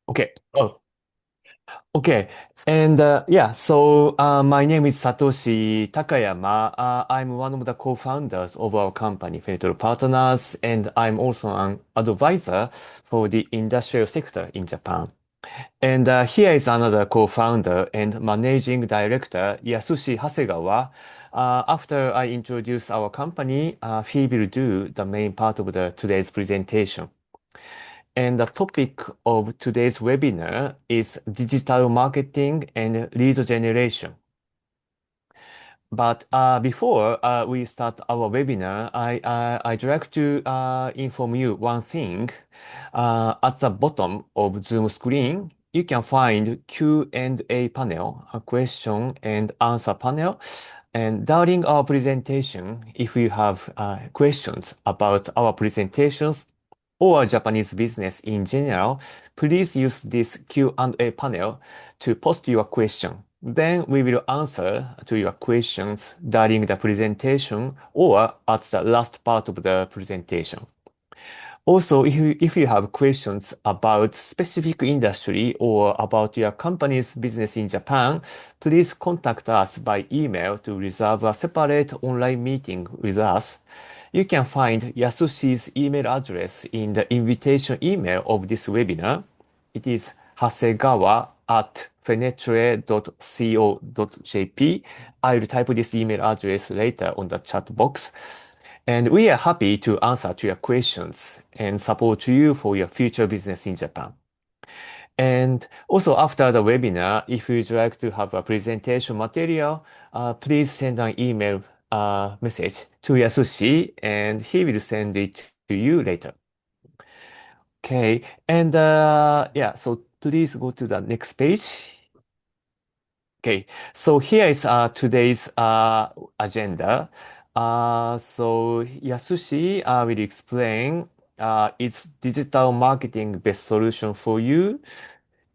Okay. Oh, okay. And yeah, so my name is Satoshi Takayama. I'm one of the co-founders of our company, Federal Partners, and I'm also an advisor for the industrial sector in Japan. And here is another co-founder and managing director, Yasushi Hasegawa. After I introduce our company, he will do the main part of today's presentation. And the topic of today's webinar is digital marketing and lead generation. But before we start our webinar, I'd like to inform you one thing. At the bottom of Zoom screen, you can find Q&A panel, a question and answer panel. And during our presentation, if you have questions about our presentations or Japanese business in general, please use this Q&A panel to post your question. Then we will answer to your questions during the presentation or at the last part of the presentation. Also, if you have questions about specific industry or about your company's business in Japan, please contact us by email to reserve a separate online meeting with us. You can find Yasushi's email address in the invitation email of this webinar. It is hasegawa@fenetre.co.jp. I will type this email address later on the chat box. And we are happy to answer to your questions and support you for your future business in Japan. And also after the webinar, if you'd like to have a presentation material, please send an email message to Yasushi and he will send it to you later. Okay, and yeah, so please go to the next page. Okay, so here is today's agenda. So Yasushi will explain its digital marketing best solution for you.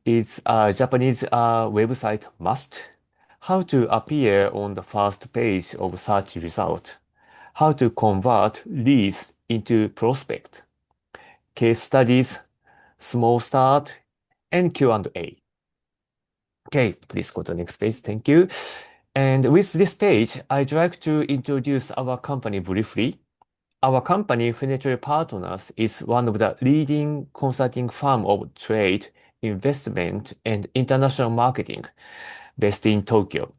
It's a Japanese website must. How to appear on the first page of search result. How to convert leads into prospect. Case studies, small start, and Q&A. Okay, please go to the next page. Thank you. And with this page, I'd like to introduce our company briefly. Our company, Financial Partners, is one of the leading consulting firm of trade, investment, and international marketing based in Tokyo.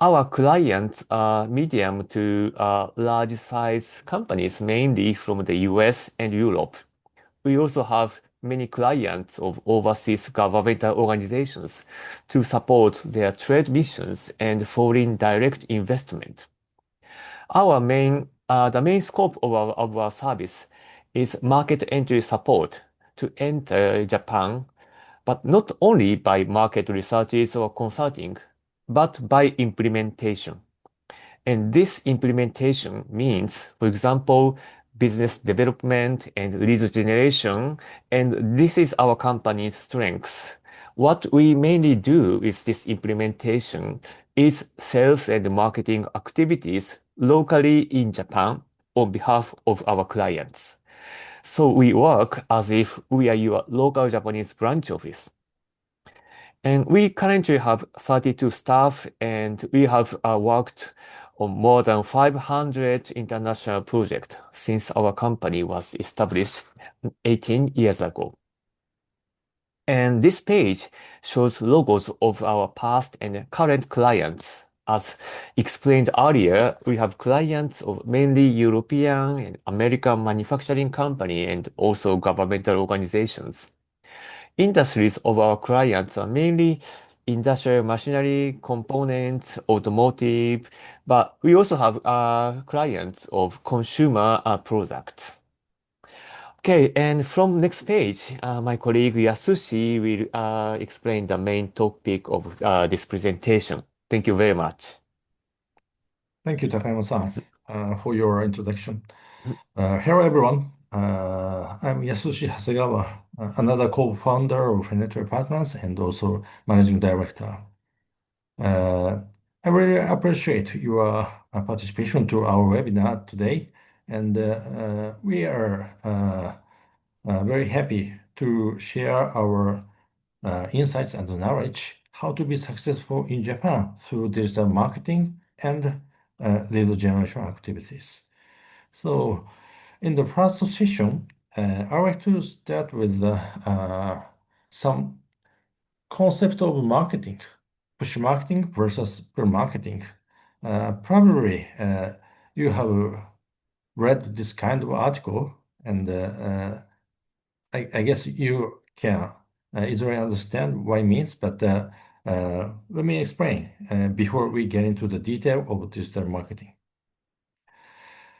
Our clients are medium to large size companies, mainly from the US and Europe. We also have many clients of overseas governmental organizations to support their trade missions and foreign direct investment. The main scope of our service is market entry support to enter Japan, but not only by market researches or consulting, but by implementation. And this implementation means, for example, business development and lead generation. And this is our company's strength. What we mainly do with this implementation is sales and marketing activities locally in Japan on behalf of our clients. So we work as if we are your local Japanese branch office. And we currently have 32 staff and we have worked on more than 500 international projects since our company was established 18 years ago. And this page shows logos of our past and current clients. As explained earlier, we have clients of mainly European and American manufacturing company and also governmental organizations. Industries of our clients are mainly industrial machinery, components, automotive, but we also have clients of consumer products. Okay, and from next page, my colleague Yasushi will explain the main topic of this presentation. Thank you very much. Thank you, Takayama-san, for your introduction. Hello, everyone. I'm Yasushi Hasegawa, another co-founder of Financial Partners and also managing director. I really appreciate your participation to our webinar today, and we are very happy to share our insights and knowledge how to be successful in Japan through digital marketing and lead generation activities. So, in the first session, I would like to start with some concept of marketing, push marketing versus pull marketing. Probably you have read this kind of article, and I guess you can easily understand what it means, but let me explain before we get into the detail of digital marketing.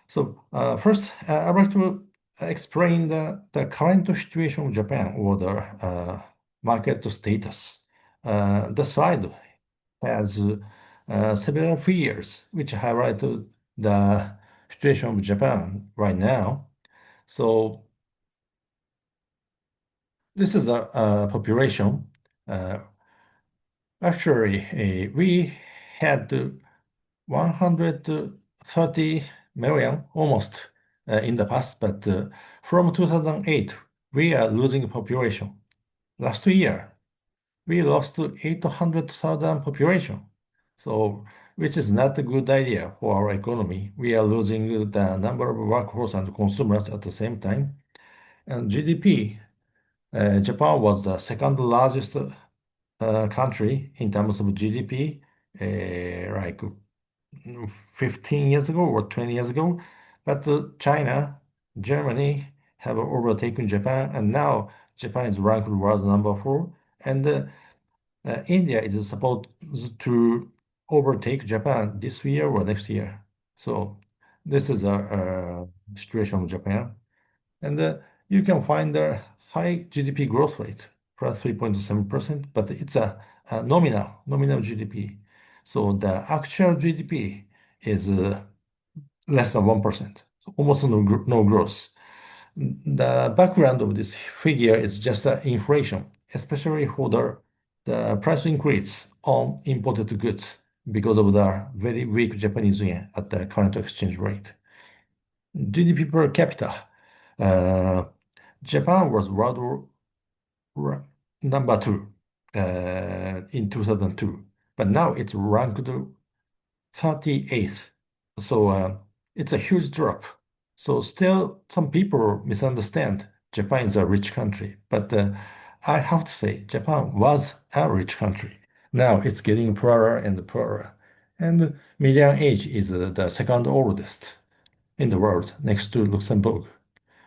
So first, I'd like to explain the current situation of Japan or the market status. The slide has several figures which highlight the situation of Japan right now. So this is the population. Uh, Actually, we had 130 million almost in the past, but from 2008, we are losing population. Last year, we lost 800,000 population. So, which is not a good idea for our economy. We are losing the number of workforce and consumers at the same time. And GDP, Japan was the second largest country in terms of GDP, like 15 years ago or 20 years ago. But China, Germany have overtaken Japan, and now Japan is ranked world number four. And India is supposed to overtake Japan this year or next year. So this is a situation of Japan. And you can find the high GDP growth rate, plus 3.7%, but it's a nominal GDP. So the actual GDP is less than 1%, so almost no growth. The background of this figure is just inflation, especially for the price increase on imported goods because of the very weak Japanese yen at the current exchange rate. GDP per capita. Uh, Japan was world number two in 2002, but now it's ranked 38th. So it's a huge drop. So still, some people misunderstand Japan is a rich country, but I have to say Japan was a rich country. Now it's getting poorer and poorer, and median age is the second oldest in the world, next to Luxembourg,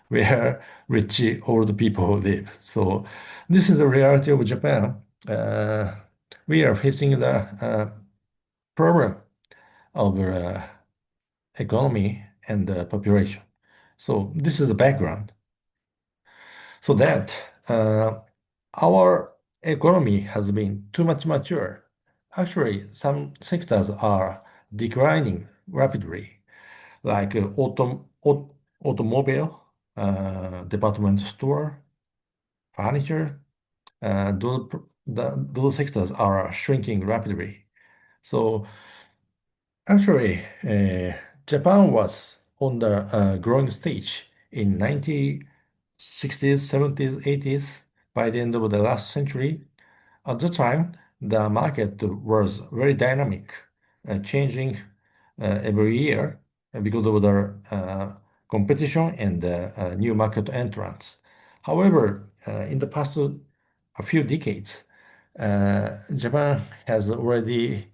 where rich old people live. So this is the reality of Japan. We are facing the problem of economy and population. So this is the background. So that our economy has been too much mature. Actually, some sectors are declining rapidly, like automobile, department store, furniture. Those, those sectors are shrinking rapidly. So actually, Japan was on the growing stage in 1960s, 70s, 80s by the end of the last century. At the time, the market was very dynamic, changing every year because of the competition and new market entrants. However, in the past a few decades, Japan has already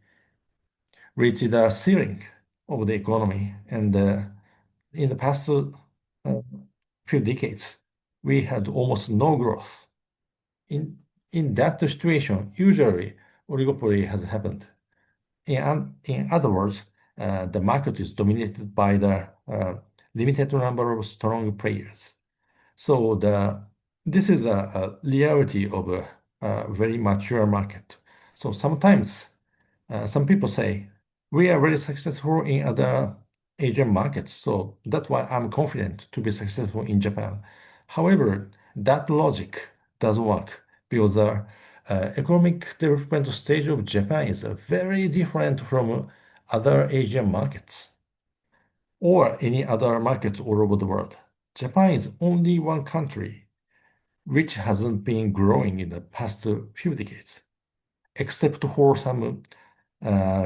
reached the ceiling of the economy. And in the past few decades, we had almost no growth. In, in that situation, usually oligopoly has happened. In other words, the market is dominated by the limited number of strong players. So this is a reality of a very mature market. So sometimes some people say we are very successful in other Asian markets, so that's why I'm confident to be successful in Japan. However, that logic doesn't work because the economic development stage of Japan is very different from other Asian markets or any other markets all over the world. Japan is only one country which hasn't been growing in the past few decades, except for some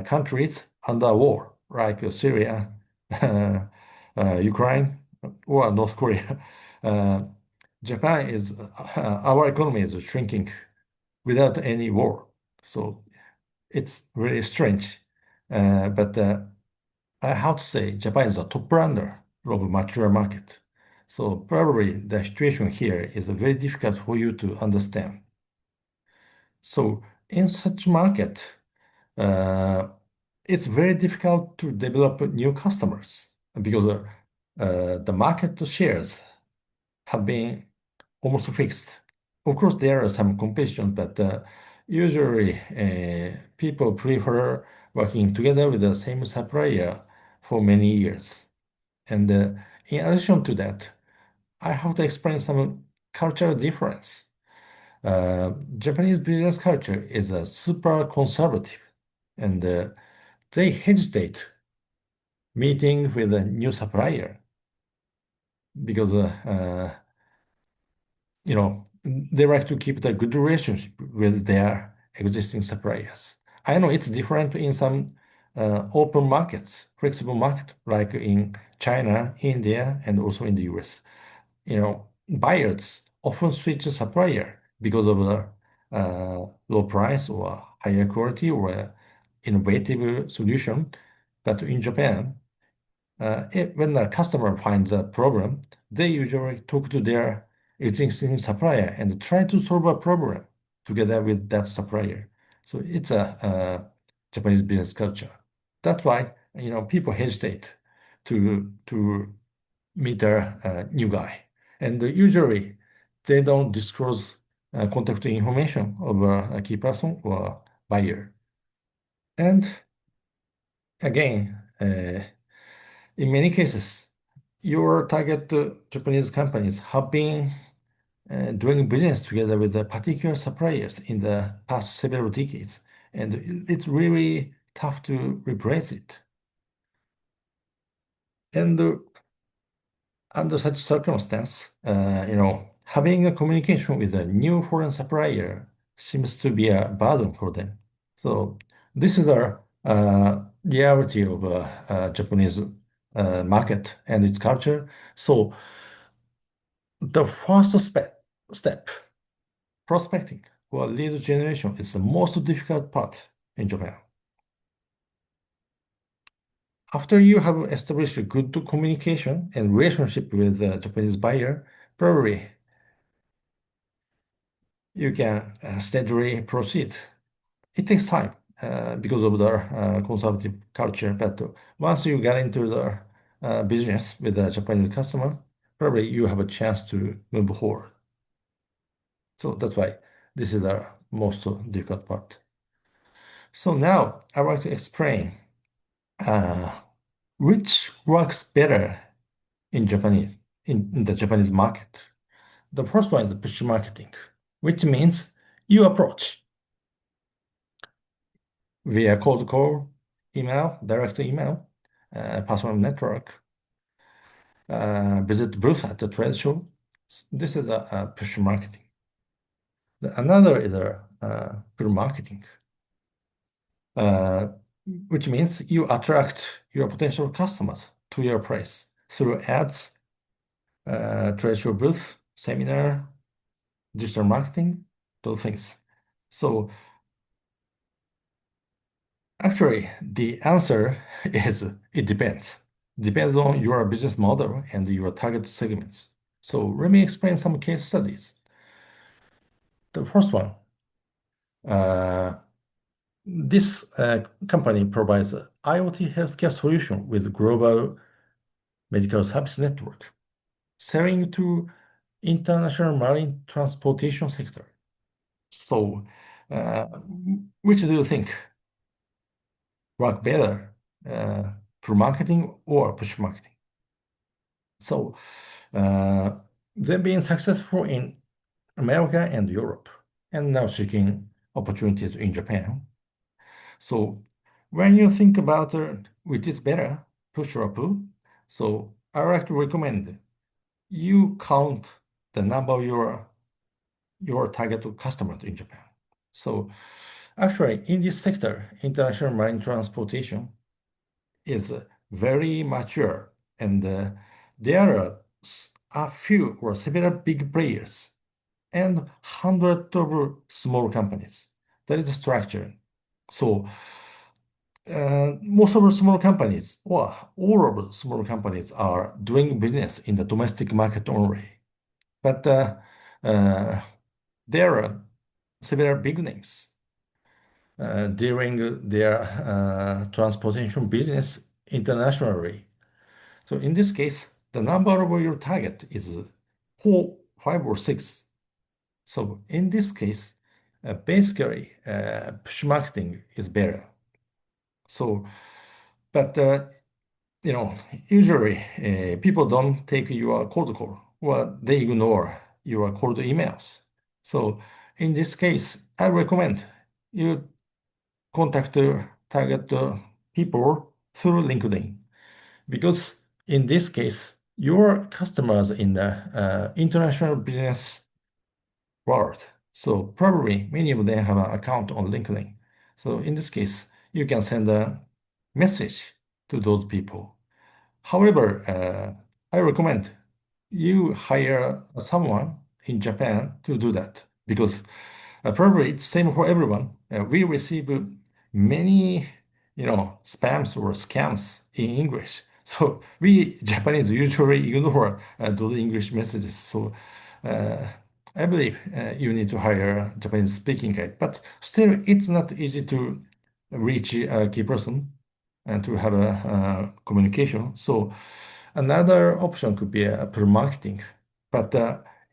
countries under war, like Syria, Ukraine, or North Korea. Uh, Japan is, our economy is shrinking without any war. So it's really strange. But I have to say, Japan is a top runner of mature market. So probably the situation here is very difficult for you to understand. So in such market, uh, it's very difficult to develop new customers because the market shares have been almost fixed. Of course, there are some competition, but usually people prefer working together with the same supplier for many years. And in addition to that, I have to explain some cultural difference. Japanese business culture is super conservative, and they hesitate meeting with a new supplier because they like to keep the good relationship with their existing suppliers. I know it's different in some open markets, flexible market, like in China, India, and also in the US. Buyers often switch a supplier because of the low price or higher quality or innovative solution. But in Japan, when a customer finds a problem, they usually talk to their existing supplier and try to solve a problem together with that supplier. So it's a Japanese business culture. That's why people hesitate to meet a new guy, and usually they don't disclose contact information of a key person or buyer. And again, in many cases, your target Japanese companies have been doing business together with the particular suppliers in the past several decades, and it's really tough to replace it. And under such circumstance, having a communication with a new foreign supplier seems to be a burden for them. So this is a reality of Japanese market and its culture. So the first step, prospecting or lead generation, is the most difficult part in Japan. After you have established a good communication and relationship with the Japanese buyer, probably you can steadily proceed. It takes time because of the conservative culture, but once you get into the business with a Japanese customer, probably you have a chance to move forward. So that's why this is the most difficult part. So now I would like to explain uh, which works better in Japanese in the Japanese market. The first one is push marketing, which means you approach via cold call, email, direct email, personal network, visit booth at the trade show. This is a push marketing. Another is a pull marketing, uh, which means you attract your potential customers to your place through ads, trade show booth, seminar, digital marketing, those things. So actually, the answer is it depends. Depends on your business model and your target segments. So let me explain some case studies. The first one, uh, this company provides a IoT healthcare solution with global medical service network, selling to international marine transportation sector. So, uh, which do you think work better, through marketing or push marketing? So, uh, they've been successful in America and Europe, and now seeking opportunities in Japan. So, when you think about which is better, push or pull, so I like to recommend you count the number of your your target customer in Japan. So actually, in this sector, international marine transportation is very mature, and there are a few or several big players and hundreds of small companies. That is the structure. So most of the small companies, or all of the small companies, are doing business in the domestic market only. But uh, there are several big names during their transportation business internationally. So in this case, the number of your target is four, five, or six. So in this case, basically, push marketing is better. So, but you know, usually people don't take your cold call, or they ignore your cold emails. So in this case, I recommend you contact target people through LinkedIn, because in this case, your customers in the international business world. So probably many of them have an account on LinkedIn. So in this case, you can send a message to those people. However, I recommend you hire someone in Japan to do that, because probably it's same for everyone. We receive many, spams or scams in English. So we Japanese usually ignore those English messages. So uh, I believe you need to hire a Japanese speaking guy, but still it's not easy to reach a key person and to have a communication. So another option could be a pull marketing, but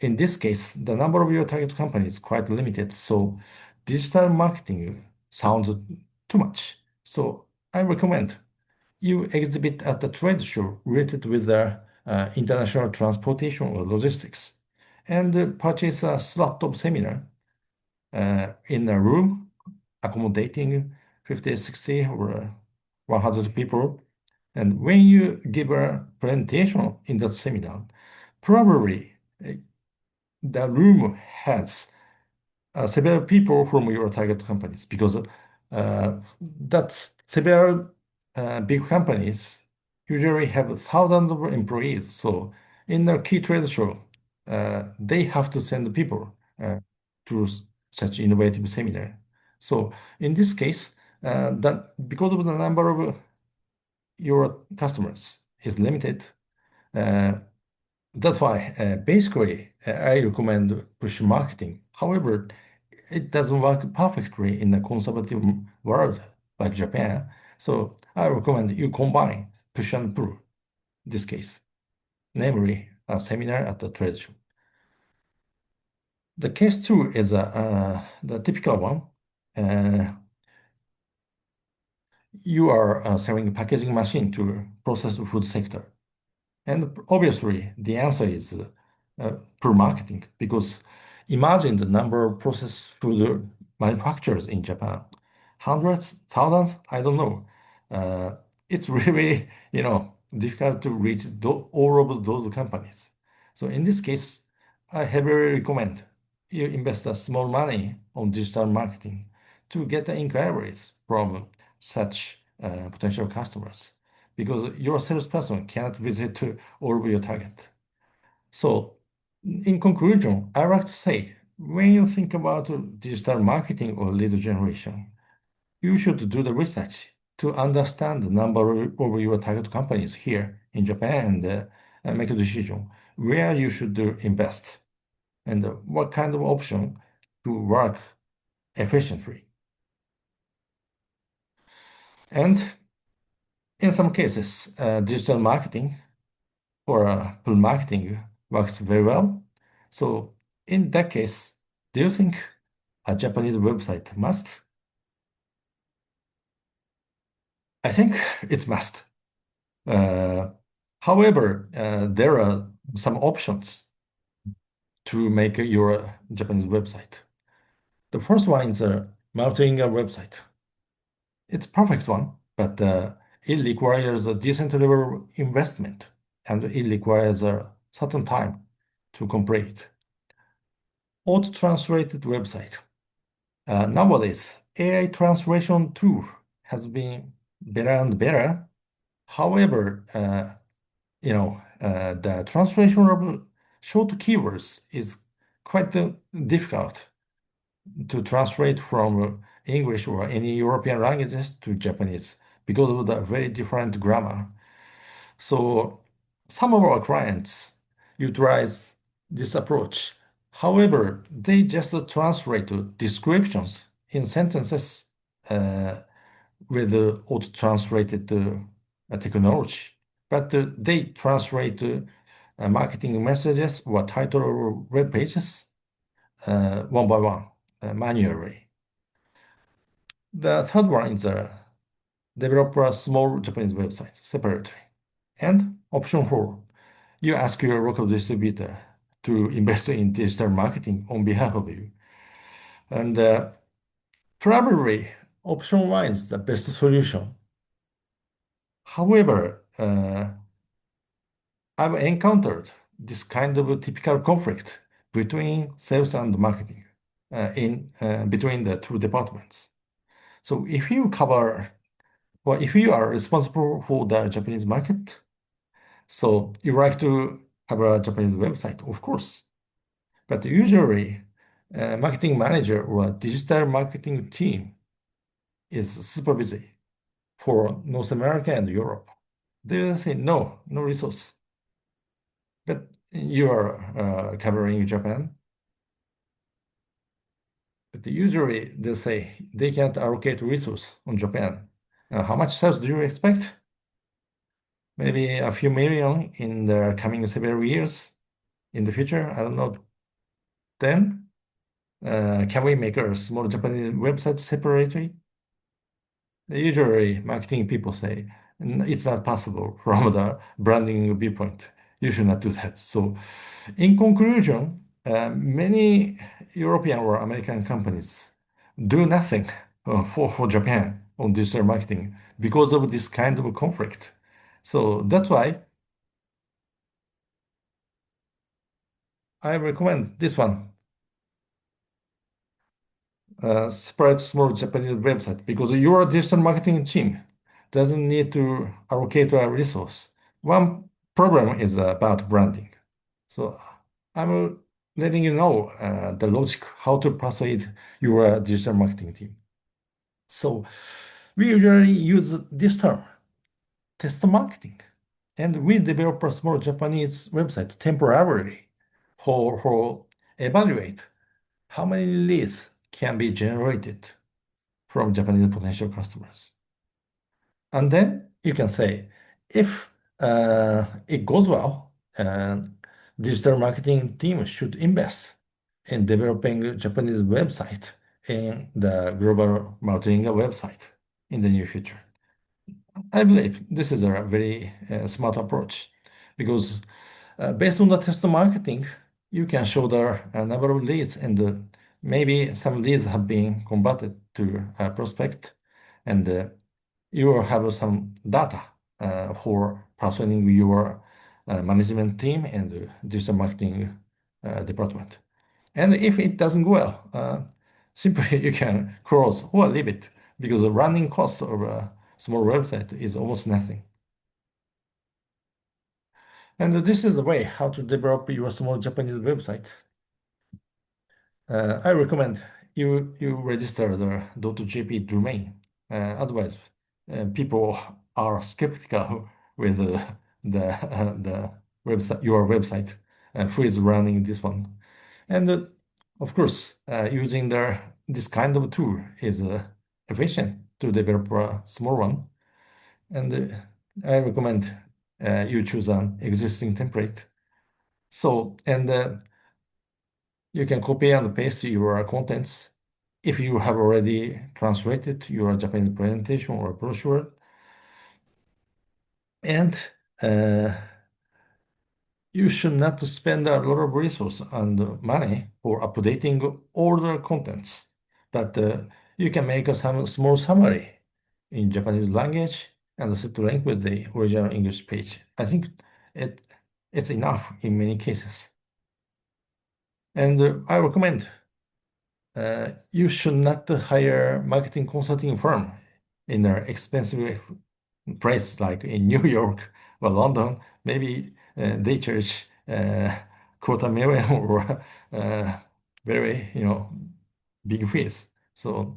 in this case, the number of your target company is quite limited. So digital marketing sounds too much. So I recommend you exhibit at the trade show related with the international transportation or logistics, and purchase a slot of seminar in a room accommodating 50, 60, or 100 people. And when you give a presentation in that seminar, probably the room has several people from your target companies, because that several big companies usually have thousands of employees. So in their key trade show, they have to send people to such innovative seminar. So in this case, that because of the number of your customers is limited, uh, that's why basically I recommend push marketing. However, it doesn't work perfectly in a conservative world like Japan. So I recommend you combine push and pull in this case, namely a seminar at the trade show. The case two is the typical one. Uh, you are selling a packaging machine to processed food sector. And obviously, the answer is per marketing, because imagine the number of processed food manufacturers in Japan. Hundreds, thousands, I don't know. Uh, it's really, difficult to reach all of those companies. So in this case, I heavily recommend you invest a small money on digital marketing to get the inquiries from such potential customers, because your salesperson cannot visit all of your target. So, in conclusion, I like to say, when you think about digital marketing or lead generation, you should do the research to understand the number of your target companies here in Japan, and make a decision where you should invest, and what kind of option to work efficiently. And in some cases, digital marketing or pull marketing works very well. So in that case, do you think a Japanese website must? I think it must. Uh, However, there are some options to make your Japanese website. The first one is a multilingual website. It's perfect one, but it requires a decent level of investment, and it requires a certain time to complete. auto-translated website. Nowadays, AI translation tool has been better and better. However, the translation of short keywords is quite difficult to translate from English or any European languages to Japanese because of the very different grammar. So some of our clients utilize this approach. However, they just translate descriptions in sentences uh, with auto-translated technology. But they translate marketing messages or title or web pages one by one manually. The third one is develop a small Japanese website separately. And option four, you ask your local distributor to invest in digital marketing on behalf of you. And probably option one is the best solution. However, I've encountered this kind of a typical conflict between sales and marketing in between the two departments. So if you are responsible for the Japanese market, so you like to have a Japanese website, of course. But usually, marketing manager or digital marketing team is super busy for North America and Europe. They will say, no, no resource. But you are covering Japan. But usually they'll say they can't allocate resource on Japan. How much sales do you expect? Maybe a few million in the coming several years in the future. I don't know. Then, can we make a small Japanese website separately? Usually, marketing people say it's not possible from the branding viewpoint. You should not do that. So, in conclusion, many European or American companies do nothing for Japan on digital marketing because of this kind of conflict. So that's why I recommend this one, separate small Japanese website, because your digital marketing team doesn't need to allocate a resource. One problem is about branding. So I'm letting you know the logic how to persuade your digital marketing team. So we usually use this term, test marketing. And we develop a small Japanese website temporarily for evaluate how many leads can be generated from Japanese potential customers. And then you can say, if it goes well, digital marketing team should invest in developing Japanese website in the global multilingual website in the near future. I believe this is a very smart approach because based on the test marketing, you can show the number of leads and maybe some leads have been converted to a prospect and you will have some data for persuading your management team and digital marketing department. And if it doesn't go well, simply you can close or leave it because the running cost of a small website is almost nothing. And this is the way how to develop your small Japanese website. I recommend you register the .jp domain. Otherwise, people are skeptical with the website, your website, and who is running this one. And of course, using this kind of tool is efficient to develop a small one. And I recommend you choose an existing template. So, and you can copy and paste your contents if you have already translated your Japanese presentation or brochure. And uh, you should not spend a lot of resource and money for updating all the contents. But you can make some small summary in Japanese language and set the link with the original English page. I think it it's enough in many cases. And I recommend you should not hire marketing consulting firm in an expensive place like in New York or London. Maybe they charge quarter million or very, big fees. So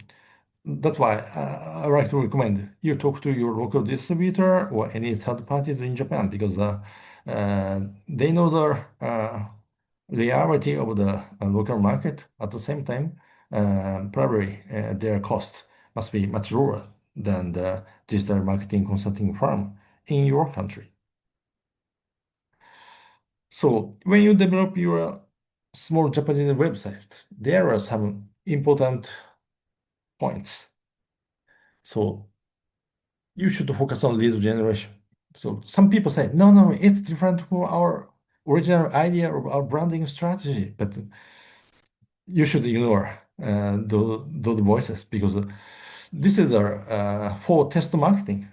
that's why I like to recommend you talk to your local distributor or any third parties in Japan because they know the reality of the local market. At the same time, probably their cost must be much lower than the digital marketing consulting firm in your country. So when you develop your small Japanese website, there are some important points. So you should focus on lead generation. So some people say, no, no, it's different from our original idea of our branding strategy. But you should ignore those voices because this is for test marketing.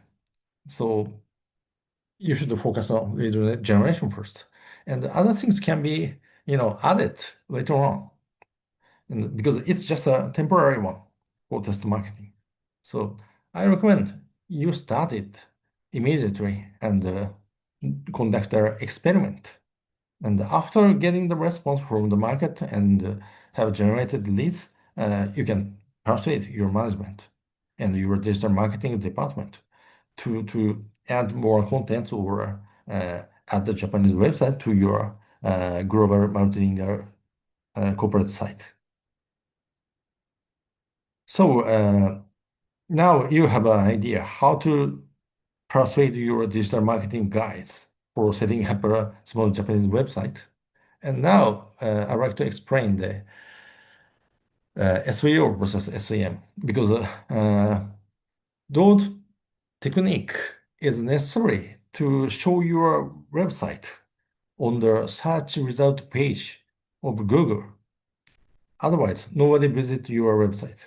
So you should focus on lead generation first. And the other things can be, added later on. And because it's just a temporary one for test marketing. So I recommend you start it immediately and conduct an experiment. And after getting the response from the market and have generated leads, you can persuade your management and your digital marketing department to add more content or add the Japanese website to your global multilingual corporate site. So now you have an idea how to persuade your digital marketing guys for setting up a small Japanese website. And now I'd like to explain the SEO versus SEM because those technique is necessary to show your website on the search result page of Google. Otherwise, nobody visit your website.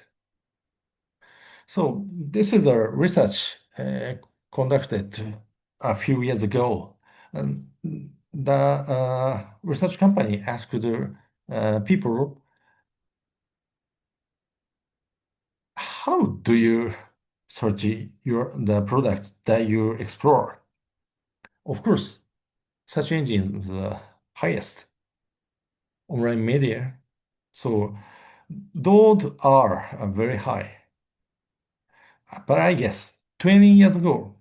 So this is a research conducted a few years ago. And the research company asked the people, how do you search the products that you explore? Of course, search engine is the highest online media. So those are very high. But I guess 20 years ago,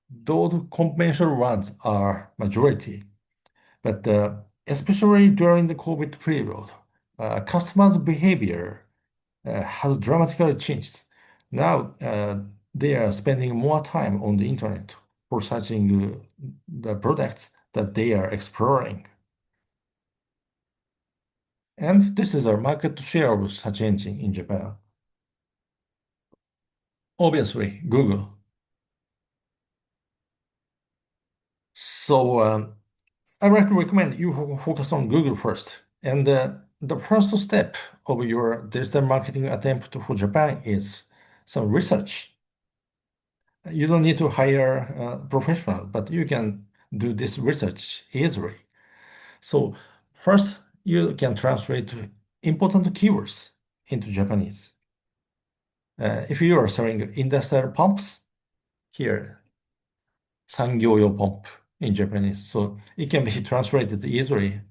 those conventional ones are majority. But especially during the COVID period, customers' behavior has dramatically changed. Now they are spending more time on the internet for searching the products that they are exploring. And this is our market share of search engine in Japan. Obviously, Google. So I like to recommend you focus on Google first. And the first step of your digital marketing attempt for Japan is some research. You don't need to hire a professional, but you can do this research easily. So first, you can translate important keywords into Japanese. If you are selling industrial pumps, here, sangyoyo pump in Japanese. So it can be translated easily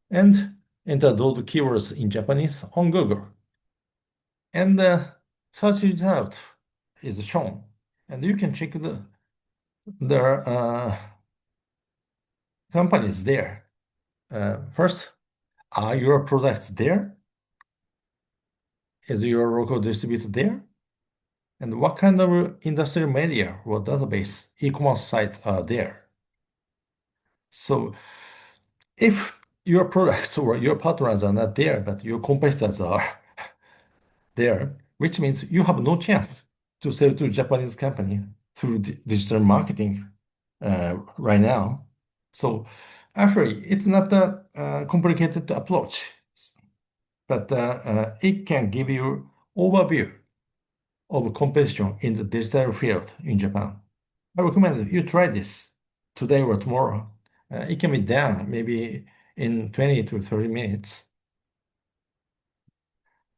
and enter those keywords in Japanese on Google. And the search result is shown. And you can check the companies there. First, are your products there? Is your local distributor there? And what kind of industrial media or database e-commerce sites are there? So if your products or your partners are not there, but your competitors are there, which means you have no chance to sell to Japanese company through digital marketing right now. So actually, it's not a complicated approach, but it can give you overview of competition in the digital field in Japan. I recommend you try this today or tomorrow. It can be done maybe in 20 to 30 minutes.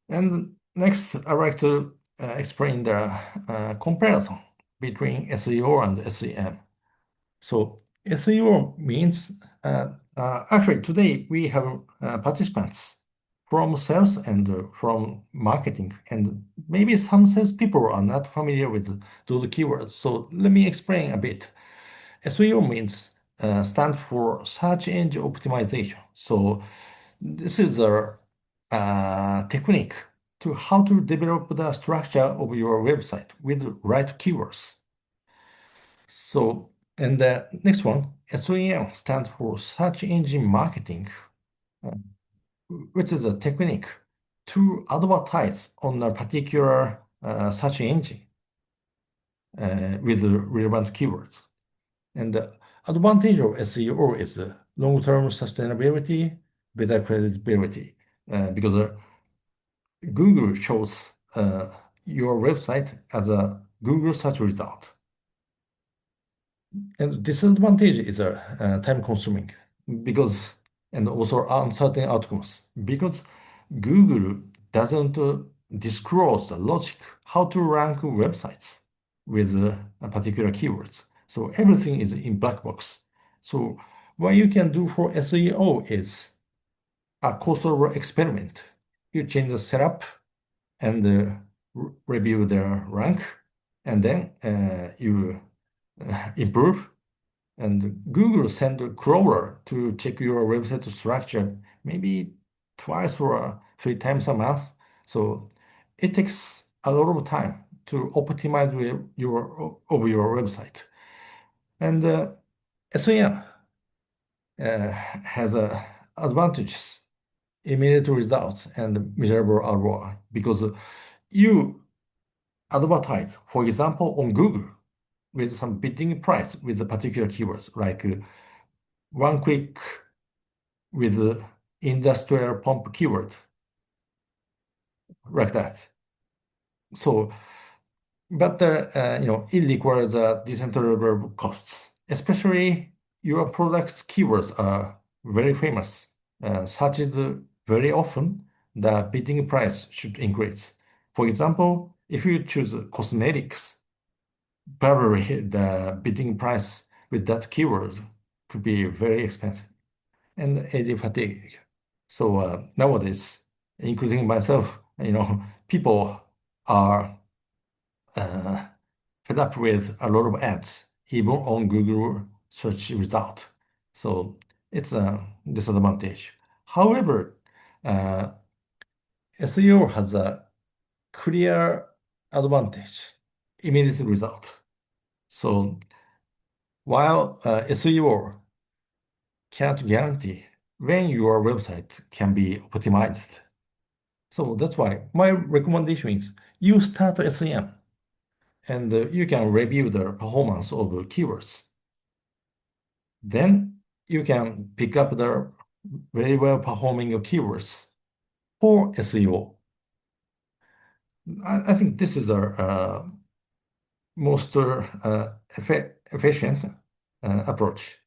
And next, I'd like to explain the comparison between SEO and SEM. So SEO means, actually today we have participants from sales and from marketing, and maybe some salespeople are not familiar with those keywords. So let me explain a bit. SEO means stand for search engine optimization. So this is a technique to how to develop the structure of your website with right keywords. So, and the next one, SEM stands for search engine marketing, uh, which is a technique to advertise on a particular search engine with relevant keywords. And the advantage of SEO is long-term sustainability, better credibility, because Google shows your website as a Google search result. And disadvantage is time consuming because, and also uncertain outcomes, because Google doesn't disclose the logic how to rank websites with particular keywords. So everything is in black box. So what you can do for SEO is a cost over experiment. You change the setup and review the rank, and then you improve. And Google send a crawler to check your website structure maybe twice or 3 times a month. So it takes a lot of time to optimize your website. And SEM has advantages, immediate results, and measurable ROI because you advertise, for example, on Google with some bidding price with the particular keywords like one click with the industrial pump keyword like that. So, but it requires decent deliverable costs, especially your product's keywords are very famous, such as very often the bidding price should increase. For example, if you choose cosmetics, probably the bidding price with that keyword could be very expensive and AD fatigue. So nowadays, including myself, people are uh, fed up with a lot of ads, even on Google search result. So it's a disadvantage. However, uh, SEO has a clear advantage, immediate result. So while SEO cannot guarantee when your website can be optimized. So that's why my recommendation is you start SEM and you can review the performance of the keywords. Then you can pick up the very well performing keywords for SEO. I think this is the most efficient approach.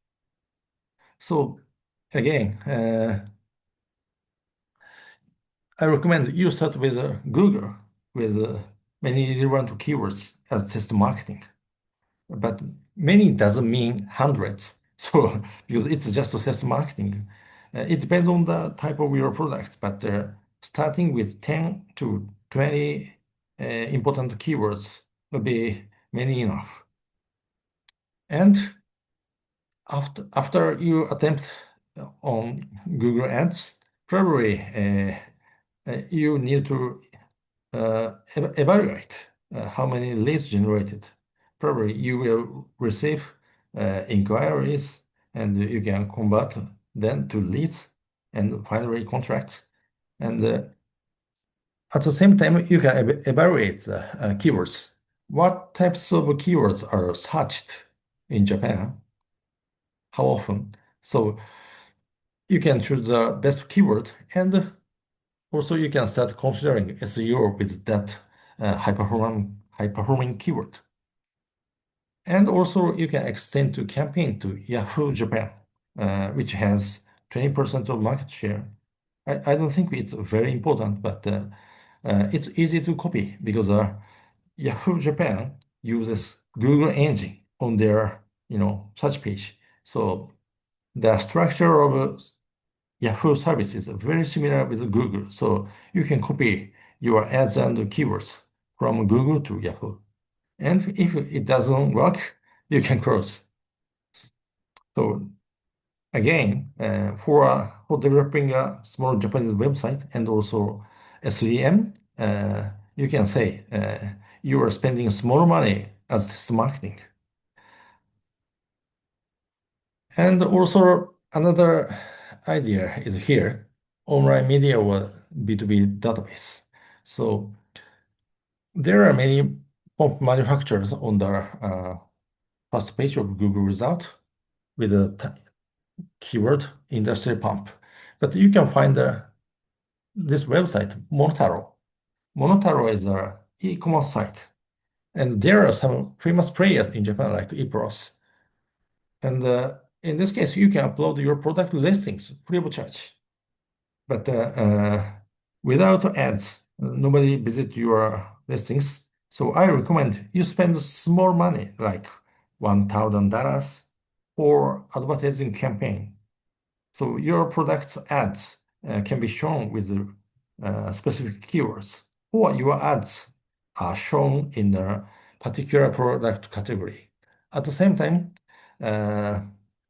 So again, I recommend you start with Google with many relevant keywords as test marketing. But many doesn't mean hundreds. So because it's just a test marketing. It depends on the type of your product, but starting with 10 to 20 important keywords will be many enough. And after you attempt on Google Ads, probably you need to evaluate how many leads generated. Probably you will receive inquiries and you can convert them to leads and finally contracts. And at the same time, you can evaluate the keywords. What types of keywords are searched in Japan? How often? So you can choose the best keyword and also you can start considering SEO with that high performing keyword. And also you can extend to campaign to Yahoo Japan, which has 20% of market share. I don't think it's very important, but it's easy to copy because Yahoo Japan uses Google engine on their, search page. So the structure of Yahoo service is very similar with Google. So you can copy your ads and keywords from Google to Yahoo. And if it doesn't work, you can close. So again, for developing a small Japanese website and also SEM, you can say you are spending small money as test marketing. And also another idea is here, online media or B2B database. So there are many pump manufacturers on the first page of Google result with a keyword industry pump. But you can find this website, Monotaro. Monotaro is an e-commerce site. And there are some famous players in Japan like Ipros. And in this case, you can upload your product listings free of charge. But without ads, nobody visit your listings. So I recommend you spend small money, like $1,000 for advertising campaign. So your product's ads can be shown with specific keywords, or your ads are shown in a particular product category. At the same time, uh,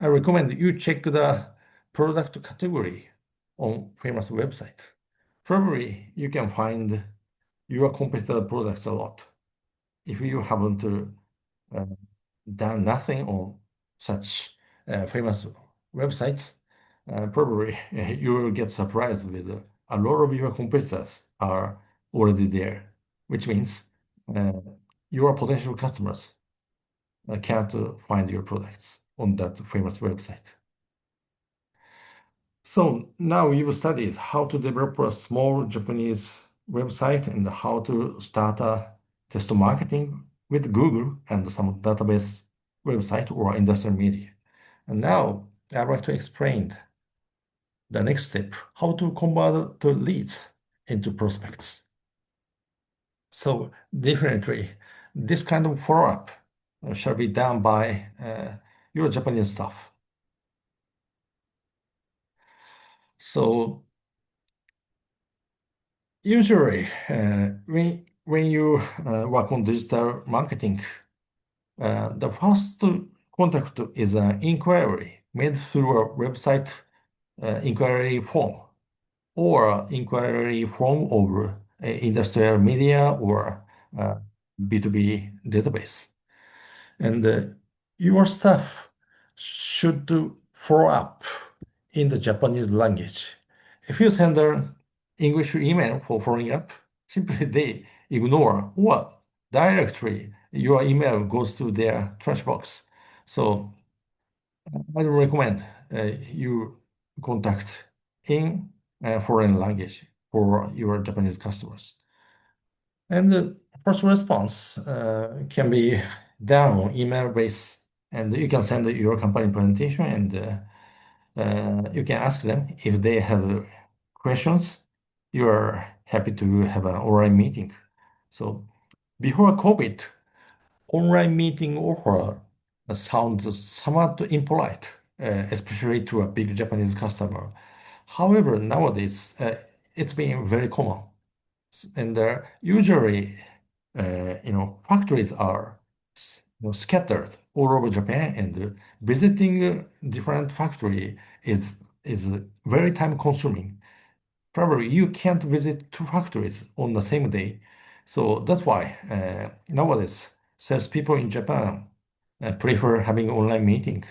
I recommend you check the product category on famous website. Probably you can find your competitor products a lot. If you haven't uh, done nothing on such famous websites, probably you will get surprised with a lot of your competitors are already there, which means uh, your potential customers can't find your products on that famous website. So now you've studied how to develop a small Japanese website and how to start a test marketing with Google and some database website or industrial media. And now I'd like to explain the next step, how to convert the leads into prospects. So definitely, this kind of follow-up shall be done by your Japanese staff. So usually, when you work on digital marketing, the first contact is an inquiry made through a website inquiry form or inquiry form over industrial media or B2B database. And your staff should follow up in the Japanese language. If you send an English email for following up, simply they ignore or directly your email goes to their trash box. So I recommend you contact in foreign language for your Japanese customers. And the first response can be done on email base, and you can send your company presentation, and you can ask them if they have questions. You are happy to have an online meeting. So before COVID, online meeting offer sounds somewhat impolite, especially to a big Japanese customer. However, nowadays it's been very common, and usually, factories are scattered all over Japan, and visiting different factory is very time consuming. Probably you can't visit two factories on the same day. So that's why nowadays salespeople in Japan prefer having online meeting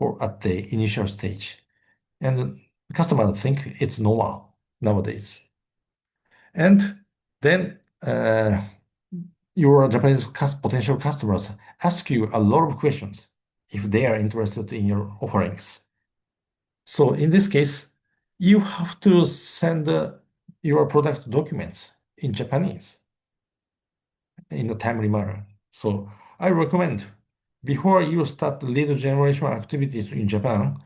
or at the initial stage. And customers think it's normal nowadays. And then your Japanese potential customers ask you a lot of questions if they are interested in your offerings. So in this case, you have to send your product documents in Japanese in a timely manner. So I recommend before you start lead generation activities in Japan,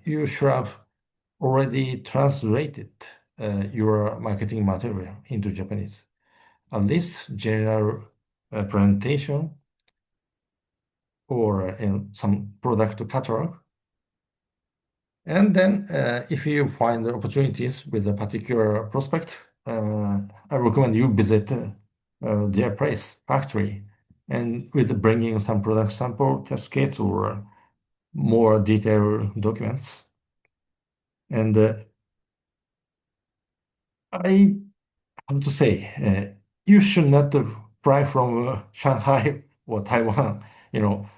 you should have already translated your marketing material into Japanese. At least general presentation or some product catalog. And then if you find opportunities with a particular prospect, I recommend you visit their place, factory, and with bringing some product sample, test kits, or more detailed documents. And I have to say, you should not fly from Shanghai or Taiwan. You know,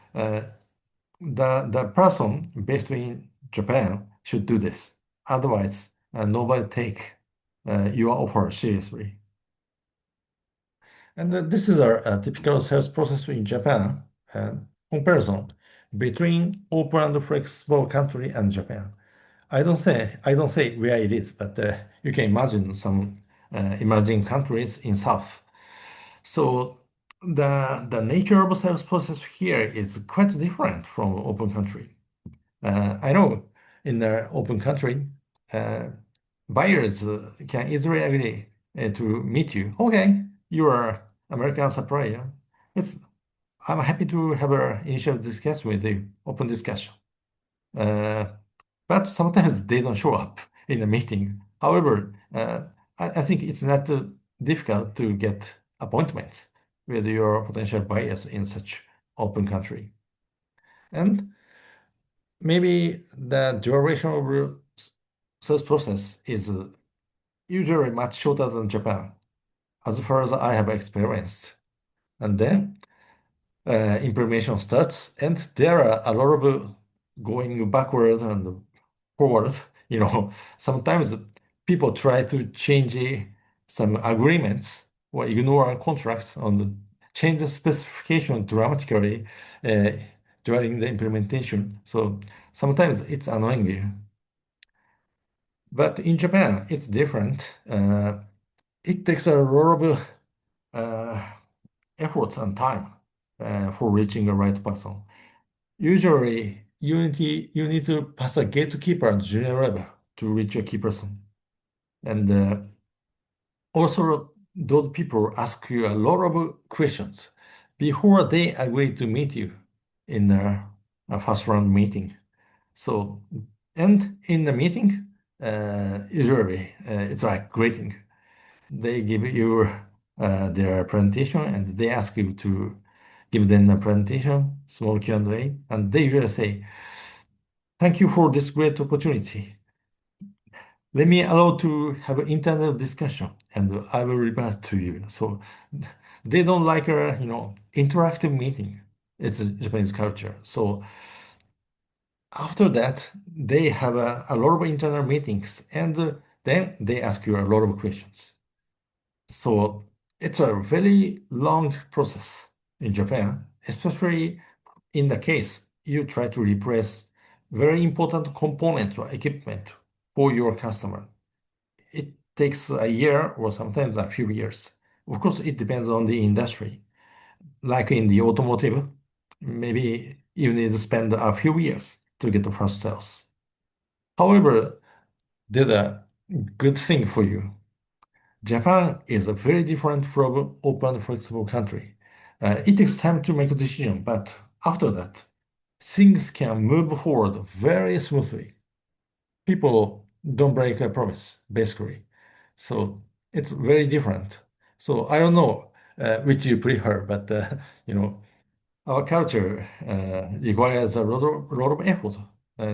the person based in Japan should do this. Otherwise, nobody take your offer seriously. And this is a typical sales process in Japan. Comparison between open and flexible country and Japan. I don't say where it is, but you can imagine some emerging countries in South. So the nature of sales process here is quite different from open country. I know in the open country, uh, buyers can easily agree to meet you. Okay, you are American supplier. It's I'm happy to have an initial discussion with you, open discussion. Uh, but sometimes they don't show up in a meeting. However, I think it's not difficult to get appointments with your potential buyers in such open country. And maybe the duration of the sales process is usually much shorter than Japan, as far as I have experienced. And then implementation starts, and there are a lot of going backward and forward. You know, sometimes people try to change some agreements or ignore a contract on the change the specification dramatically uh, during the implementation. So sometimes it's annoying. But in Japan, it's different. It takes a lot of uh, efforts and time for reaching the right person. Usually, you need to pass a gatekeeper at junior level to reach a key person. And also, those people ask you a lot of questions before they agree to meet you in a first round meeting. So, and in the meeting, usually it's like greeting. They give you their presentation and they ask you to give them a presentation, small Q&A, and they will say, "Thank you for this great opportunity. Let me allow to have an internal discussion, and I will revert to you." So they don't like a interactive meeting. It's a Japanese culture. So after that, they have a lot of internal meetings, and then they ask you a lot of questions. So it's a very long process in Japan, especially in the case you try to replace very important component or equipment for your customer. It takes a year or sometimes a few years. Of course, it depends on the industry. Like in the automotive, maybe you need to spend a few years to get the first sales. However, there's a good thing for you. Japan is a very different from open flexible country. It takes time to make a decision, but after that, things can move forward very smoothly. People don't break a promise, basically. So it's very different. So I don't know which you prefer, but you know, our culture requires a lot of effort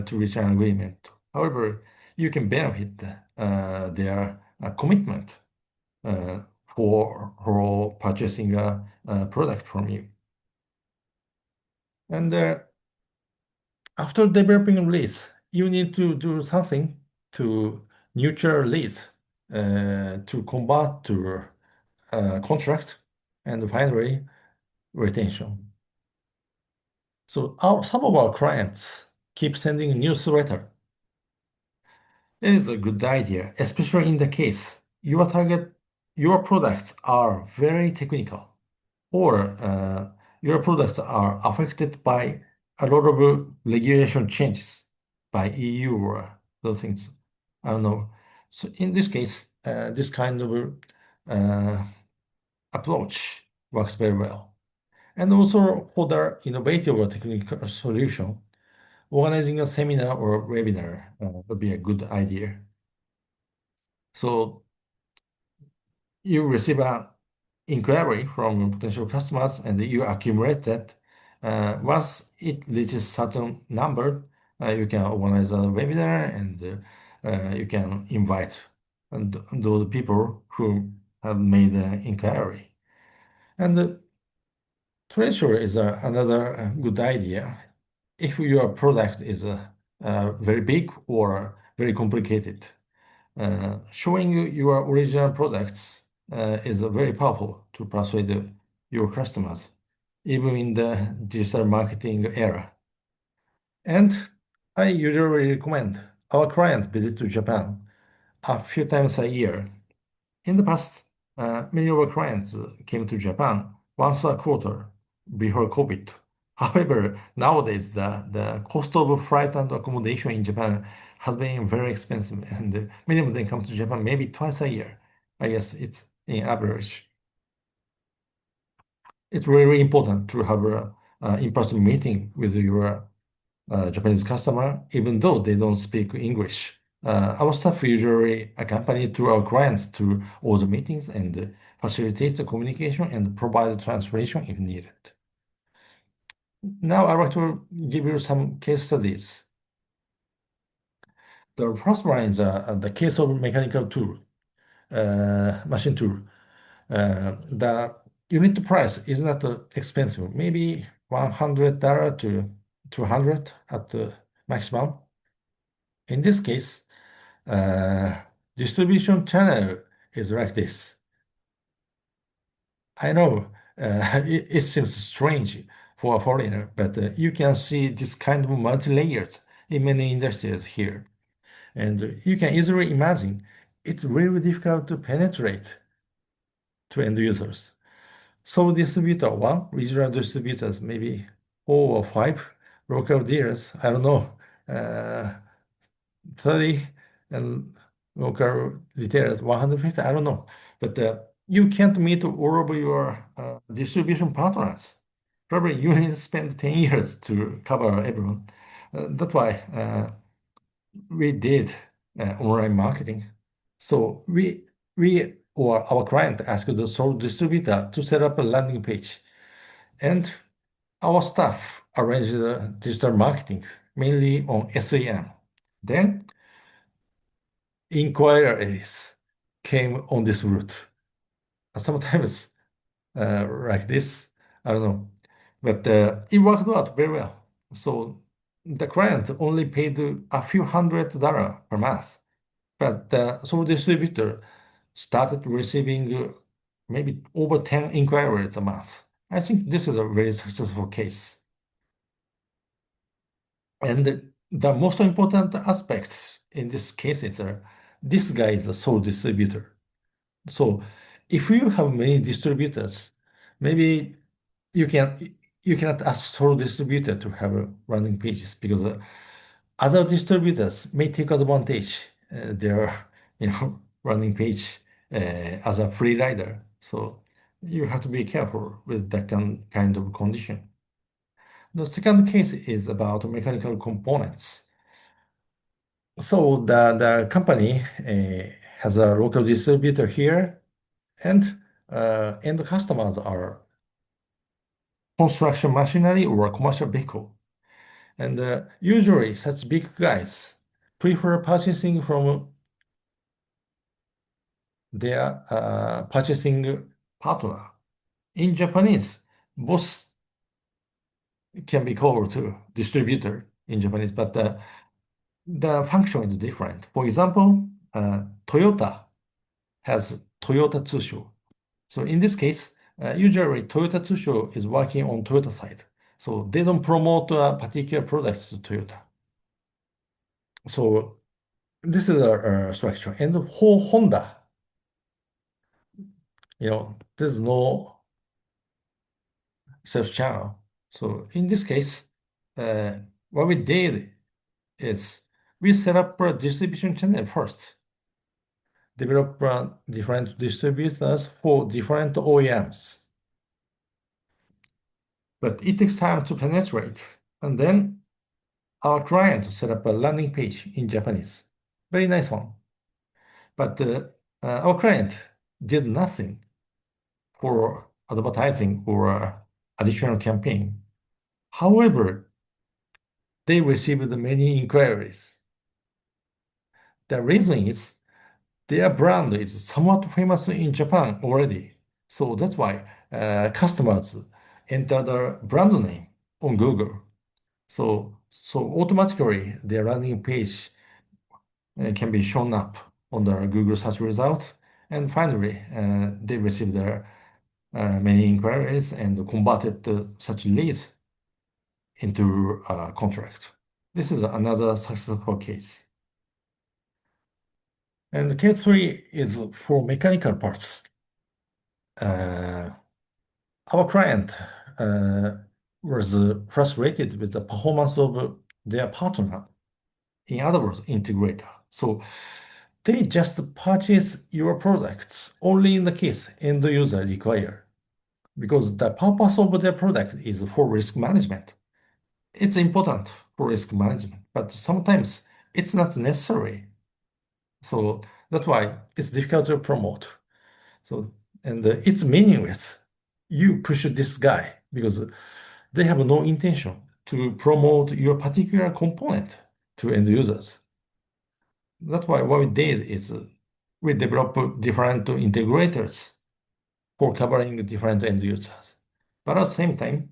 to reach an agreement. However, you can benefit their commitment for purchasing a product from you. And after developing a leads, you need to do something to nurture leads to convert to contract and finally retention. So some of our clients keep sending newsletter. It is a good idea, especially in the case your products are very technical or your products are affected by a lot of regulation changes. by EU or those things. I don't know. So in this case, this kind of approach works very well. And also for the innovative or technical solution, organizing a seminar or webinar would be a good idea. So you receive an inquiry from potential customers and you accumulate that. Once it reaches certain number, you can organize a webinar and you can invite those people who have made an inquiry. And treasure is another good idea. If your product is very big or very complicated, showing your original products is very powerful to persuade your customers, even in the digital marketing era. And I usually recommend our client visit to Japan a few times a year. In the past, many of our clients came to Japan once a quarter before COVID. However, nowadays the cost of flight and accommodation in Japan has been very expensive, and many of them come to Japan maybe twice a year. I guess it's in average. It's really important to have a in-person meeting with your Japanese customer, even though they don't speak English. Our staff usually accompany to our clients to all the meetings and facilitate the communication and provide translation if needed. Now I'd like to give you some case studies. The first one is the case of mechanical tool, machine tool. The unit price is not expensive, maybe $100 to 200 at the maximum. In this case, uh, distribution channel is like this. I know it seems strange for a foreigner, but you can see this kind of multi-layers in many industries here. And you can easily imagine it's really difficult to penetrate to end users. So distributor one, regional distributors, maybe four or five local dealers, I don't know, uh, 30 and local retailers 150, I don't know. But you can't meet all of your distribution partners. Probably you need to spend 10 years to cover everyone. That's why we did online marketing. So we or our client asked the sole distributor to set up a landing page, and our staff arranged the digital marketing mainly on SEM. Then inquiries came on this route. Sometimes like this, I don't know, but it worked out very well. So the client only paid a few $100 per month, but the sole distributor started receiving maybe over 10 inquiries a month. I think this is a very successful case. And the most important aspect in this case is this guy is a sole distributor. So if you have many distributors, maybe you can you cannot ask sole distributor to have running pages because other distributors may take advantage their running page as a free rider. So you have to be careful with that kind of condition. The second case is about mechanical components. So the company has a local distributor here, and end customers are construction machinery or commercial vehicle. And usually such big guys prefer purchasing from their purchasing partner. In Japanese, both can be called to distributor in Japanese, but the function is different. For example, Toyota has Toyota Tsusho. So in this case, usually Toyota Tsusho is working on Toyota side. So they don't promote particular products to Toyota. So this is a structure. And for Honda, there's no sales channel. So in this case, what we did is we set up a distribution channel first, develop different distributors for different OEMs. But it takes time to penetrate. And then our client set up a landing page in Japanese. Very nice one. But our client did nothing for advertising or additional campaign. However, they received many inquiries. The reason is their brand is somewhat famous in Japan already. So that's why customers enter the brand name on Google. So automatically their landing page can be shown up on the Google search result. And finally, they receive their many inquiries and converted such leads into a contract. This is another successful case. And case three is for mechanical parts. Our client was frustrated with the performance of their partner, in other words, integrator. So they just purchase your products only in the case end user require, because the purpose of their product is for risk management. It's important for risk management, but sometimes it's not necessary. So that's why it's difficult to promote. So, and it's meaningless. You push this guy because they have no intention to promote your particular component to end users. That's why what we did is we developed different integrators for covering different end users. But at the same time,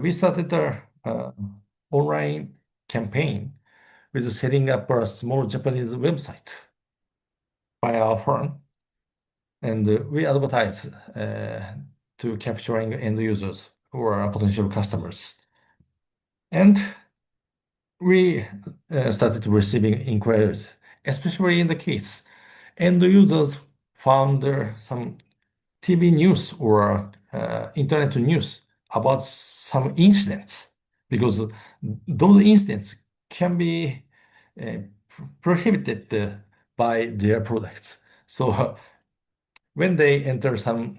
we started an online campaign with setting up a small Japanese website by our firm, and we advertise to capturing end users who are potential customers. And we started receiving inquiries, especially in the case end users found some TV news or internet news about some incidents, because those incidents can be uh, prohibited by their products. So when they enter some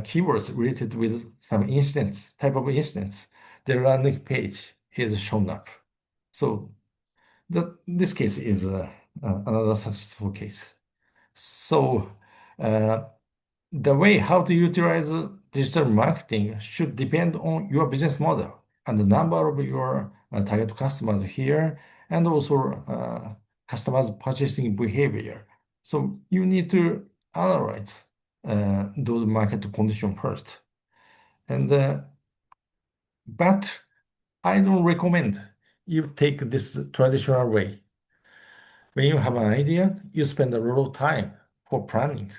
keywords related with some incidents, type of incidents, their landing page is shown up. So this case is another successful case. So uh, the way how to utilize digital marketing should depend on your business model and the number of your target customers here, and also customers' purchasing behavior. So you need to analyze those market conditions first. And but I don't recommend you take this traditional way. When you have an idea, you spend a lot of time for planning.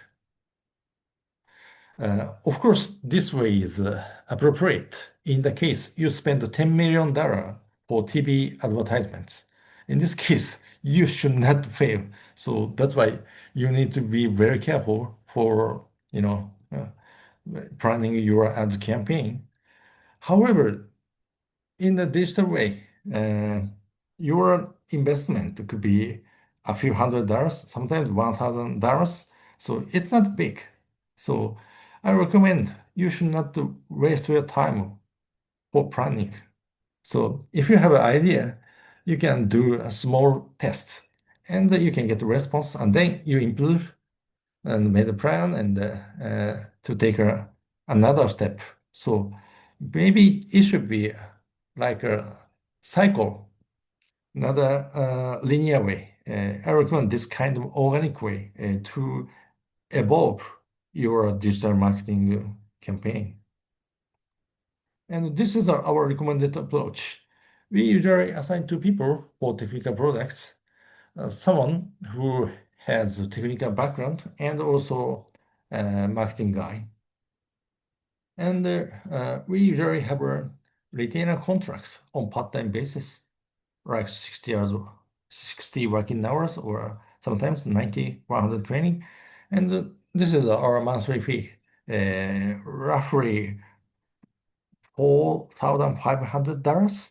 Of course, this way is appropriate in the case you spend $10 million for TV advertisements. In this case, you should not fail. So that's why you need to be very careful for, planning your ads campaign. However, in a digital way, your investment could be a few $100, sometimes $1,000. So it's not big. So I recommend you should not waste your time for planning. So if you have an idea, you can do a small test and you can get a response, and then you improve and made a plan and to take another step. So maybe it should be like a cycle, not a linear way. I recommend this kind of organic way to evolve your digital marketing campaign. And this is our recommended approach. We usually assign two people for technical products, someone who has a technical background and also a marketing guy. And we usually have a retainer contract on part-time basis, like 60 hours, 60 working hours, or sometimes 90, 100 training. And this is our monthly fee, roughly $4,500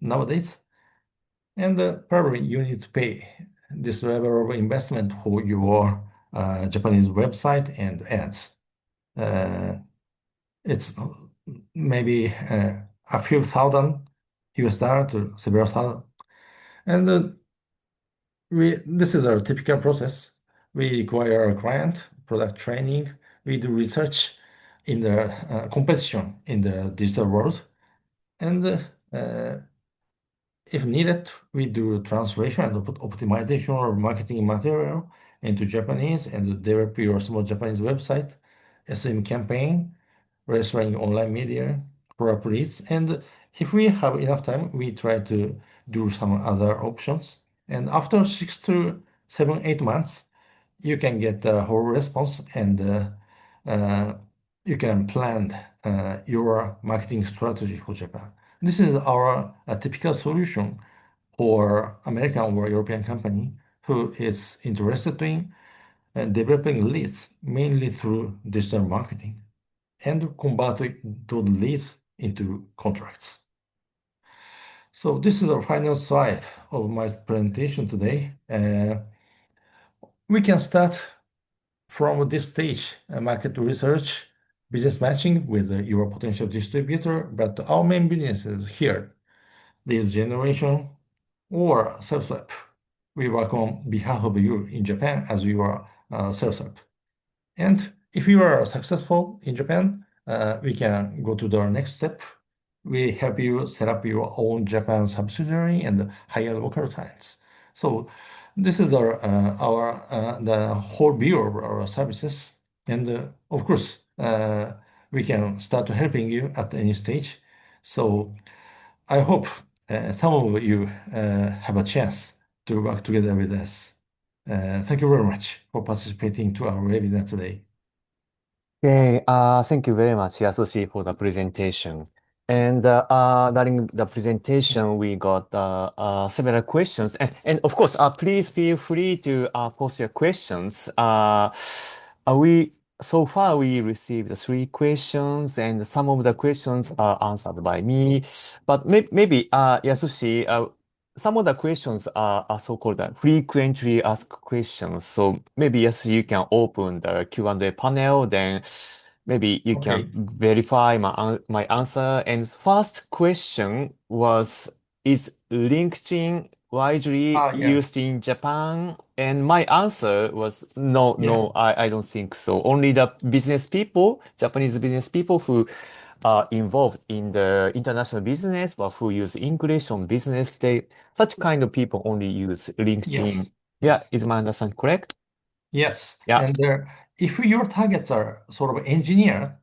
nowadays. And probably you need to pay this level of investment for your Japanese website and ads. Uh, it's maybe a few thousand US dollar to several thousand. And this is our typical process. We require a client, product training, we do research in the competition in the digital world, and if needed, we do translation and optimization of marketing material into Japanese and develop your small Japanese website, SEM campaign, registering online media, product leads. And if we have enough time, we try to do some other options. And after 6 to 7, 8 months, you can get the whole response and uh, you can plan your marketing strategy for Japan. This is our typical solution for American or European company who is interested in developing leads mainly through digital marketing and convert those leads into contracts. So this is the final slide of my presentation today. We can start from this stage, market research, business matching with your potential distributor, but our main business is here, lead generation or sales rep. We work on behalf of you in Japan as you are sales rep. And if you are successful in Japan, we can go to the next step. We help you set up your own Japan subsidiary and hire local talents. So this is our the whole view of our services. And of course, we can start helping you at any stage. So I hope some of you have a chance to work together with us. Thank you very much for participating to our webinar today. Okay, thank you very much, Yasushi, for the presentation. And during the presentation, we got several questions. And of course, please feel free to post your questions. So far, we received 3 questions, and some of the questions are answered by me. But maybe, Yasushi, some of the questions are so-called frequently asked questions. So maybe yes, you can open the Q&A panel, then maybe you can Okay. verify my answer. And first question was, is LinkedIn widely Yeah. used in Japan? And my answer was no, Yeah. no, I don't think so. Only the business people, Japanese business people who are involved in the international business, but who use English on business, such kind of people only use LinkedIn. Yes. Yeah, Yes. is my understanding correct? Yes. Yeah. And if your targets are sort of engineer,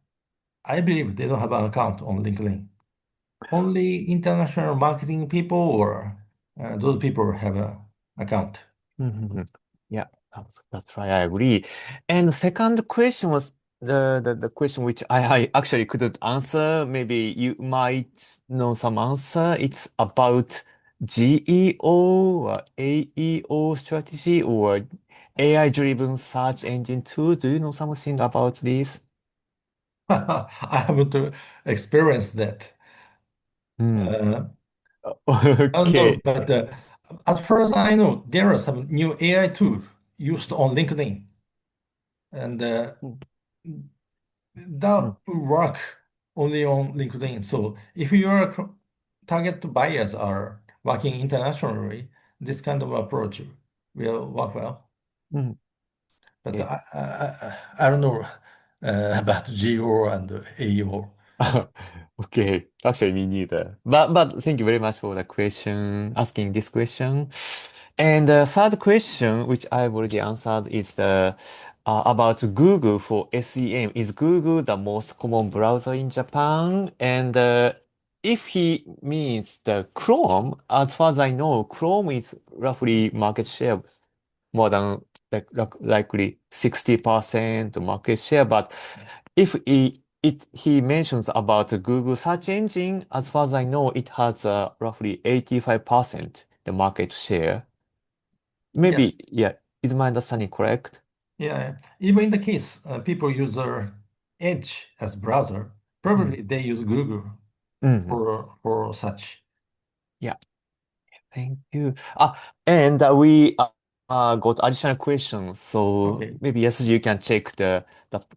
I believe they don't have an account on LinkedIn. Only international marketing people or those people have an account. Mhm. Yeah, that's right. I agree. And the second question was the question which I actually couldn't answer. Maybe you might know some answer. It's about GEO or AEO strategy or AI-driven search engine tool. Do you know something about this? I haven't experienced that. Hmm. Uh, I don't know, Okay. but as far as I know, there are some new AI tools used on LinkedIn, and Mm, that will work only on LinkedIn. So if your target buyers are working internationally, this kind of approach will work well. mm. But Okay. I don't know about GO and AO. Okay, actually me neither. But thank you very much for the question, asking this question. And the third question, which I've already answered, is the about Google for SEM. Is Google the most common browser in Japan? And if he means the Chrome, as far as I know, Chrome is roughly market share more than likely 60% market share. But if he mentions about the Google search engine, as far as I know, it has roughly 85% the market share. Yes, Maybe, yeah, is my understanding correct? yeah. Even in the case people use Edge as browser, Mm. probably they use Google Mhm. for such. Yeah. Thank you. And we got additional questions. So Okay. maybe yes, you can check the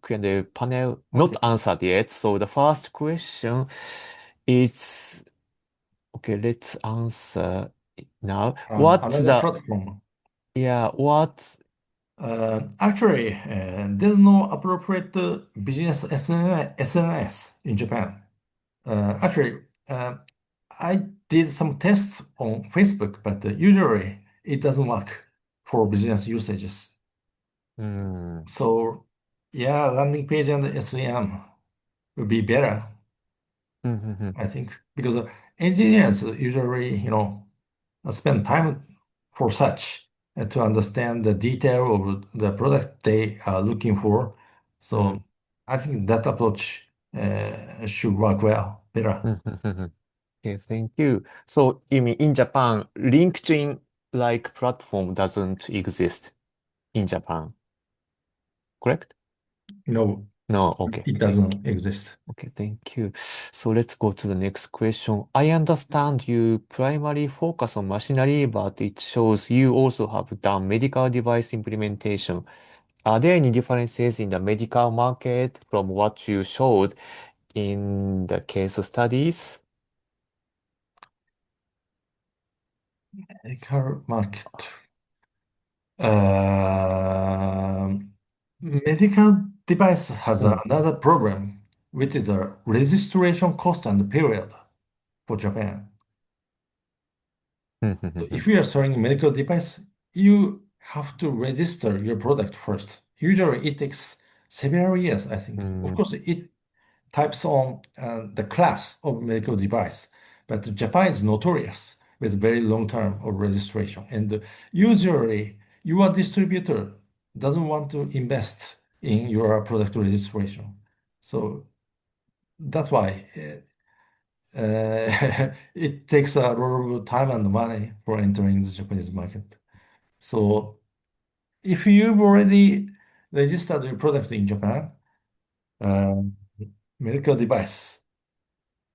Q&A panel. Not Okay. answered yet. So the first question is, okay, let's answer it now. What's Another the, platform. yeah, what, Actually, there's no appropriate business SNS in Japan. Actually, I did some tests on Facebook, but usually it doesn't work for business usages. hmm, So, yeah, landing page and SEM would be better, hmm, hmm, hmm, I think, because engineers usually, spend time for such to understand the detail of the product they are looking for. hmm, So, I think that approach should work well, better. hmm, hmm, hmm, hmm. Okay, thank you. So you mean in Japan, LinkedIn like platform doesn't exist in Japan, correct? No, No, okay, it thank doesn't exist. Okay, thank you. So let's go to the next question. I understand you primarily focus on machinery, but it shows you also have done medical device implementation. Are there any differences in the medical market from what you showed in the case studies? Medical market. Medical device has うん。another problem, which is a registration cost and period for Japan. うん、うん、う So ん、う if ん。you are selling a medical device, you have to register your product first. Usually it takes several years, I う think. Of ん、course, it types on the class of medical device, but Japan is notorious with very long term of registration. And usually, your distributor doesn't want to invest in your product registration. So that's why it takes a lot of time and money for entering the Japanese market. So if you've already registered your product in Japan, um, medical device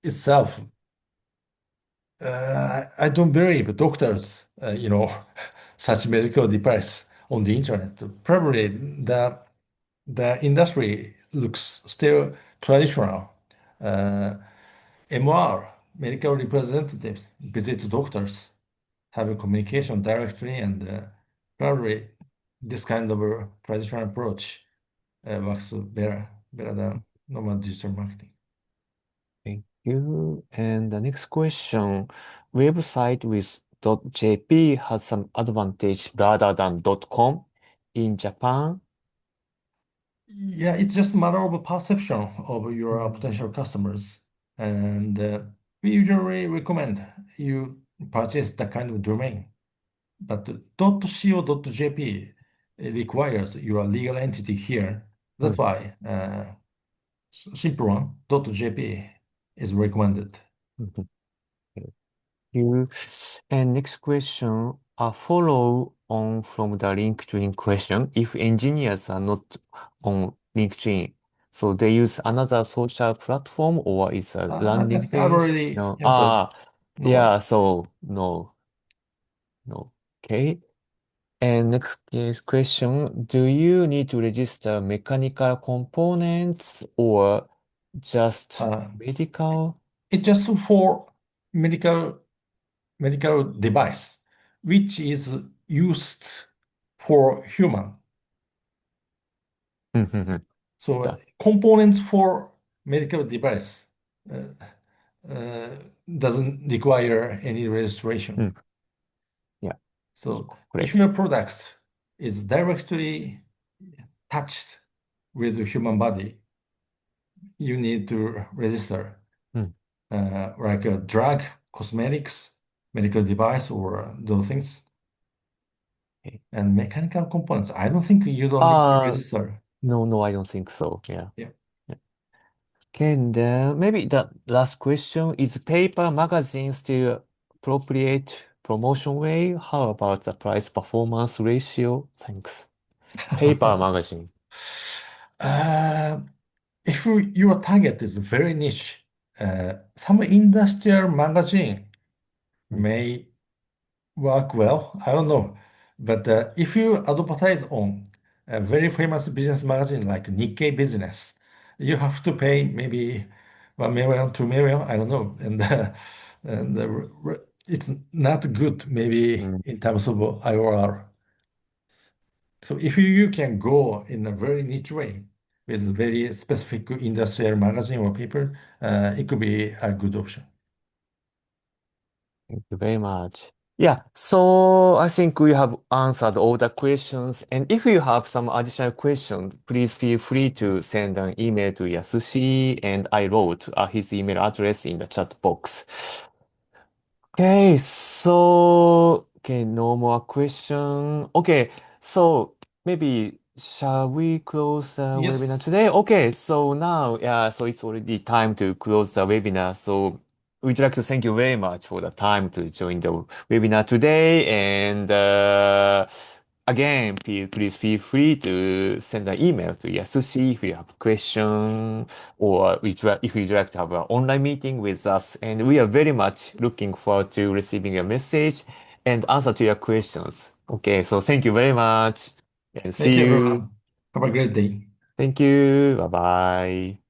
itself, I don't believe doctors, such medical device on the internet. Probably the industry looks still traditional. Uh, MR, medical representatives, visit doctors, have a communication directly, and probably this kind of a traditional approach works better than normal digital marketing. Thank you. And the next question. Website with .jp has some advantage rather than .com in Japan. Yeah, it's just a matter of perception of your Mm, potential customers. And we usually recommend you purchase that kind of domain. But .co.jp requires your legal entity here. That's mm, why simple one, .jp is recommended. mhm. Thank you. And next question, a follow on from the LinkedIn question. If engineers are not on LinkedIn, so they use another social platform or is a I landing think I've page? already No. answered. No. Yeah, so no, no. Okay. And next case question, do you need to register mechanical components or just Uh, medical? it's just for medical medical device, which is used for human. So Yeah. components for medical device uh, uh, doesn't require any registration. Mm, yeah. So if Correct. your product is directly touched with the human body, you need to register, Mm, like a drug, cosmetics, medical device, or those things. okay. And mechanical components, I don't think you don't need to Uh, register. no, no, I don't think so. Yeah. Yeah. Yeah. Okay, and then maybe the last question, is paper magazine still appropriate promotion way? How about the price performance ratio? Thanks. Paper magazine. Uh, if your target is very niche, some industrial magazine Mm, may work well. I don't know. But if you advertise on a very famous business magazine like Nikkei Business, you have to pay maybe 1 million, 2 million, I don't know. And it's not good maybe Mm. in terms of IOR. So if you can go in a very niche way with very specific industrial magazine or paper, it could be a good option. Thank you very much. Yeah, so I think we have answered all the questions. And if you have some additional questions, please feel free to send an email to Yasushi. And I wrote his email address in the chat box. Okay, so okay, no more question. Okay, so maybe shall we close the webinar Yes. today? Okay, so now, yeah, so it's already time to close the webinar. So we'd like to thank you very much for the time to join the webinar today. And again, please feel free to send an email to Yasushi if you have a question or if you'd like to have an online meeting with us. And we are very much looking forward to receiving your message and answer to your questions. Okay, so thank you very much and Thank see you, you. everyone. Have a great day. Thank you. Bye bye.